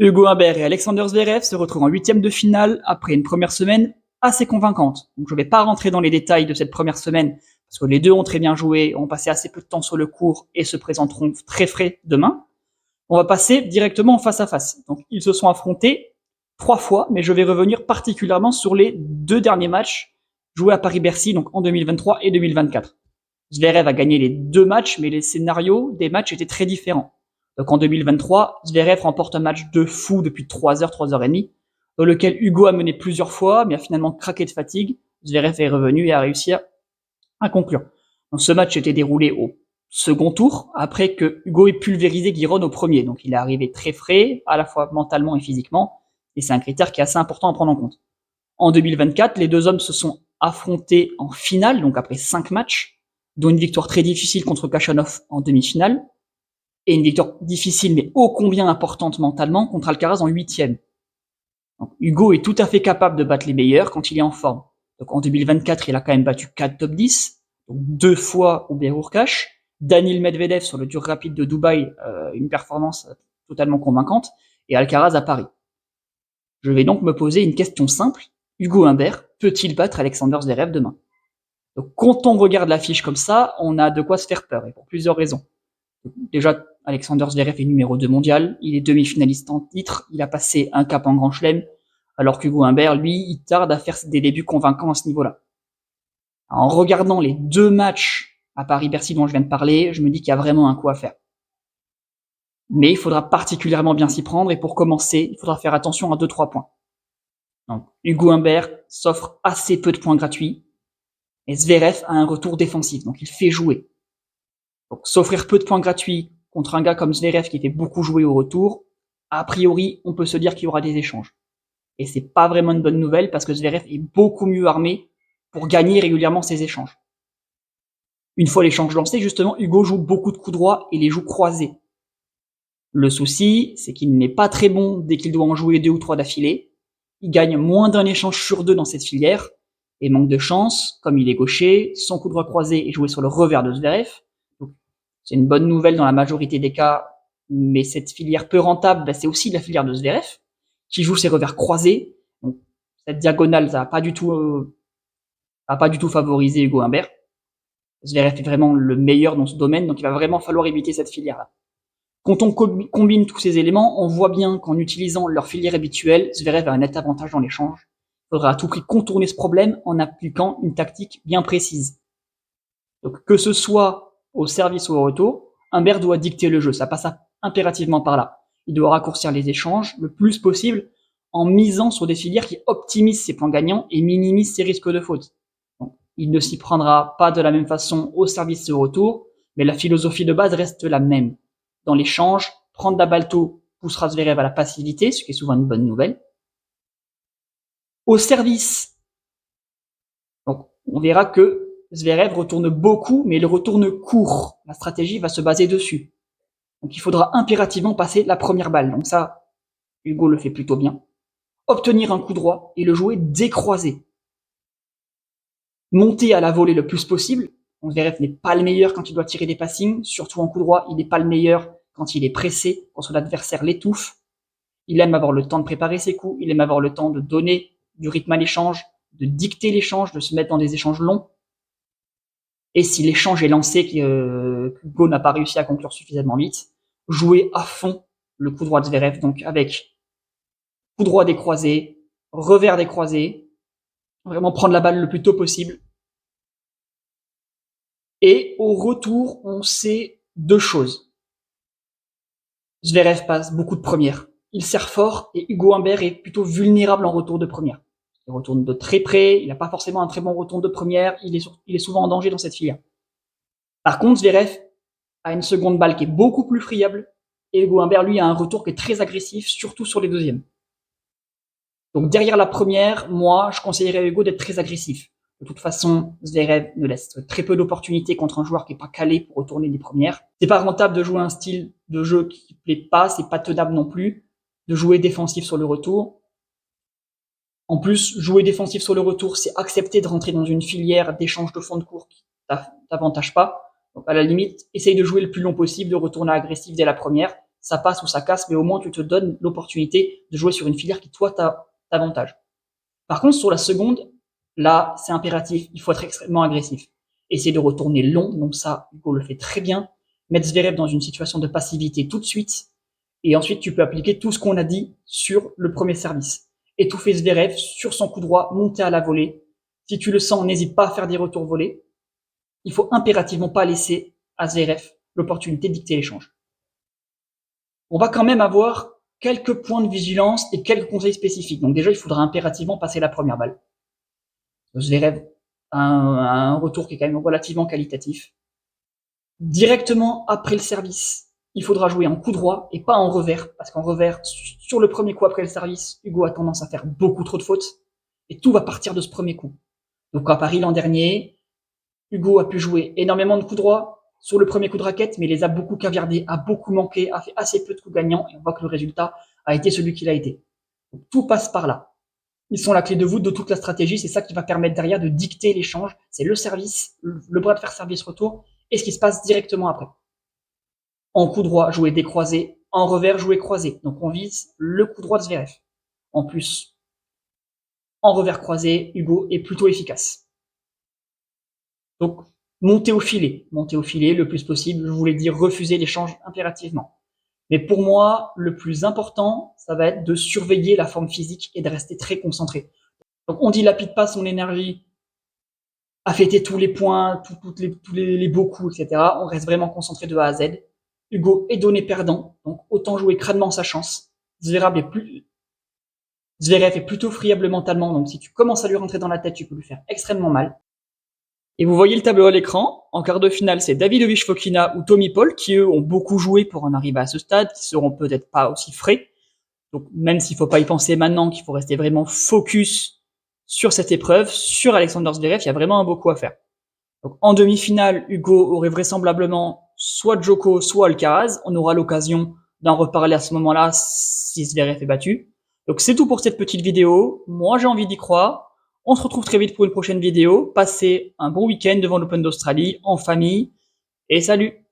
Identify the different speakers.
Speaker 1: Hugo Humbert et Alexander Zverev se retrouvent en huitième de finale après une première semaine assez convaincante. Donc je ne vais pas rentrer dans les détails de cette première semaine parce que les deux ont très bien joué, ont passé assez peu de temps sur le court et se présenteront très frais demain. On va passer directement en face à face. Donc ils se sont affrontés 3 fois, mais je vais revenir particulièrement sur les 2 derniers matchs joués à Paris-Bercy, donc en 2023 et 2024. Zverev a gagné les 2 matchs, mais les scénarios des matchs étaient très différents. Donc en 2023, Zverev remporte un match de fou depuis 3 heures, 3 heures et demie, dans lequel Hugo a mené plusieurs fois, mais a finalement craqué de fatigue. Zverev est revenu et a réussi à conclure. Donc ce match était déroulé au second tour, après que Hugo ait pulvérisé Giron au premier. Donc il est arrivé très frais, à la fois mentalement et physiquement, et c'est un critère qui est assez important à prendre en compte. En 2024, les deux hommes se sont affrontés en finale, donc après 5 matchs, dont une victoire très difficile contre Khachanov en demi-finale, et une victoire difficile mais ô combien importante mentalement contre Alcaraz en huitième. Donc, Hugo est tout à fait capable de battre les meilleurs quand il est en forme. Donc en 2024, il a quand même battu 4 top 10, donc 2 fois Hubert Hurkacz, Daniil Medvedev sur le dur rapide de Dubaï, une performance totalement convaincante, et Alcaraz à Paris. Je vais donc me poser une question simple. Hugo Humbert peut-il battre Alexander Zverev demain? Donc, quand on regarde l'affiche comme ça, on a de quoi se faire peur, et pour plusieurs raisons. Déjà, Alexander Zverev est numéro 2 mondial, il est demi-finaliste en titre, il a passé un cap en Grand Chelem, alors qu'Hugo Humbert, lui, il tarde à faire des débuts convaincants à ce niveau-là. En regardant les 2 matchs à Paris-Bercy dont je viens de parler, je me dis qu'il y a vraiment un coup à faire. Mais il faudra particulièrement bien s'y prendre, et pour commencer, il faudra faire attention à 2-3 points. Donc, Hugo Humbert s'offre assez peu de points gratuits, et Zverev a un retour défensif, donc il fait jouer. Donc s'offrir peu de points gratuits contre un gars comme Zverev qui fait beaucoup jouer au retour, a priori, on peut se dire qu'il y aura des échanges. Et c'est pas vraiment une bonne nouvelle parce que Zverev est beaucoup mieux armé pour gagner régulièrement ses échanges. Une fois l'échange lancé, justement, Hugo joue beaucoup de coups droits et les joue croisés. Le souci, c'est qu'il n'est pas très bon dès qu'il doit en jouer 2 ou 3 d'affilée. Il gagne moins d'un échange sur 2 dans cette filière, et manque de chance, comme il est gaucher, son coup droit croisé est joué sur le revers de Zverev. Donc, c'est une bonne nouvelle dans la majorité des cas, mais cette filière peu rentable, c'est aussi la filière de Zverev, qui joue ses revers croisés. Donc, cette diagonale, ça n'a pas du tout favorisé Hugo Humbert. Zverev est vraiment le meilleur dans ce domaine, donc il va vraiment falloir éviter cette filière-là. Quand on combine tous ces éléments, on voit bien qu'en utilisant leur filière habituelle, Zverev a un net avantage dans l'échange. Il faudra à tout prix contourner ce problème en appliquant une tactique bien précise. Donc que ce soit au service ou au retour, Humbert doit dicter le jeu, ça passe impérativement par là. Il doit raccourcir les échanges le plus possible en misant sur des filières qui optimisent ses points gagnants et minimisent ses risques de faute. Donc, il ne s'y prendra pas de la même façon au service et au retour, mais la philosophie de base reste la même. Dans l'échange, prendre la balle tôt poussera Zverev à la passivité, ce qui est souvent une bonne nouvelle. Au service, donc on verra que Zverev retourne beaucoup, mais il retourne court. La stratégie va se baser dessus. Donc il faudra impérativement passer la première balle. Donc ça, Hugo le fait plutôt bien. Obtenir un coup droit et le jouer décroisé. Monter à la volée le plus possible. Donc Zverev n'est pas le meilleur quand il doit tirer des passings, surtout en coup droit, il n'est pas le meilleur quand il est pressé, quand son adversaire l'étouffe. Il aime avoir le temps de préparer ses coups, il aime avoir le temps de donner du rythme à l'échange, de dicter l'échange, de se mettre dans des échanges longs. Et si l'échange est lancé, que Hugo n'a pas réussi à conclure suffisamment vite, jouer à fond le coup droit de Zverev, donc avec coup droit des croisés, revers des croisés, vraiment prendre la balle le plus tôt possible. Et au retour, on sait 2 choses. Zverev passe beaucoup de premières. Il sert fort et Hugo Humbert est plutôt vulnérable en retour de première. Il retourne de très près, il n'a pas forcément un très bon retour de première, il est souvent en danger dans cette filière. Par contre, Zverev a une seconde balle qui est beaucoup plus friable, et Hugo Humbert, lui, a un retour qui est très agressif, surtout sur les deuxièmes. Donc derrière la première, moi, je conseillerais à Hugo d'être très agressif. De toute façon, Zverev ne laisse très peu d'opportunités contre un joueur qui n'est pas calé pour retourner des premières. C'est pas rentable de jouer un style de jeu qui plaît pas, c'est pas tenable non plus, de jouer défensif sur le retour. En plus, jouer défensif sur le retour, c'est accepter de rentrer dans une filière d'échange de fond de cours qui t'avantage pas. Donc à la limite, essaye de jouer le plus long possible, de retourner agressif dès la première. ça passe ou ça casse, mais au moins tu te donnes l'opportunité de jouer sur une filière qui, toi, t'avantage. Par contre, sur la seconde, là, c'est impératif, il faut être extrêmement agressif. Essayer de retourner long, donc ça, Hugo le fait très bien. Mettre Zverev dans une situation de passivité tout de suite, et ensuite tu peux appliquer tout ce qu'on a dit sur le premier service. Étouffer Zverev sur son coup droit, monter à la volée. Si tu le sens, n'hésite pas à faire des retours volés. Il faut impérativement pas laisser à Zverev l'opportunité de dicter l'échange. On va quand même avoir quelques points de vigilance et quelques conseils spécifiques. Donc déjà, il faudra impérativement passer la première balle. Zverev a un retour qui est quand même relativement qualitatif. Directement après le service, il faudra jouer en coup droit et pas en revers, parce qu'en revers, sur le premier coup après le service, Hugo a tendance à faire beaucoup trop de fautes, et tout va partir de ce premier coup. Donc à Paris l'an dernier, Hugo a pu jouer énormément de coups droits sur le premier coup de raquette, mais les a beaucoup caviardés, a beaucoup manqué, a fait assez peu de coups gagnants, et on voit que le résultat a été celui qu'il a été. Donc, tout passe par là. Ils sont la clé de voûte de toute la stratégie, c'est ça qui va permettre derrière de dicter l'échange, c'est le service, le bras de fer service-retour, et ce qui se passe directement après. En coup droit, jouer décroisé, en revers, jouer croisé. Donc on vise le coup droit de Zverev. En plus, en revers croisé, Hugo est plutôt efficace. Donc, monter au filet le plus possible, je voulais dire refuser l'échange impérativement. Mais pour moi, le plus important, ça va être de surveiller la forme physique et de rester très concentré. Donc on dilapide pas son énergie à fêter tous les points, tous les beaux coups, etc. On reste vraiment concentré de A à Z. Hugo est donné perdant, donc autant jouer crânement sa chance. Zverev est plutôt friable mentalement, donc si tu commences à lui rentrer dans la tête, tu peux lui faire extrêmement mal. Et vous voyez le tableau à l'écran. En quart de finale, c'est Davidovich Fokina ou Tommy Paul qui, eux, ont beaucoup joué pour en arriver à ce stade, qui seront peut-être pas aussi frais. Donc, même s'il faut pas y penser maintenant, qu'il faut rester vraiment focus sur cette épreuve, sur Alexander Zverev, il y a vraiment un beau coup à faire. Donc, en demi-finale, Hugo aurait vraisemblablement soit Djoko, soit Alcaraz. On aura l'occasion d'en reparler à ce moment-là si Zverev est battu. Donc, c'est tout pour cette petite vidéo. Moi, j'ai envie d'y croire. On se retrouve très vite pour une prochaine vidéo. Passez un bon week-end devant l'Open d'Australie, en famille, et salut!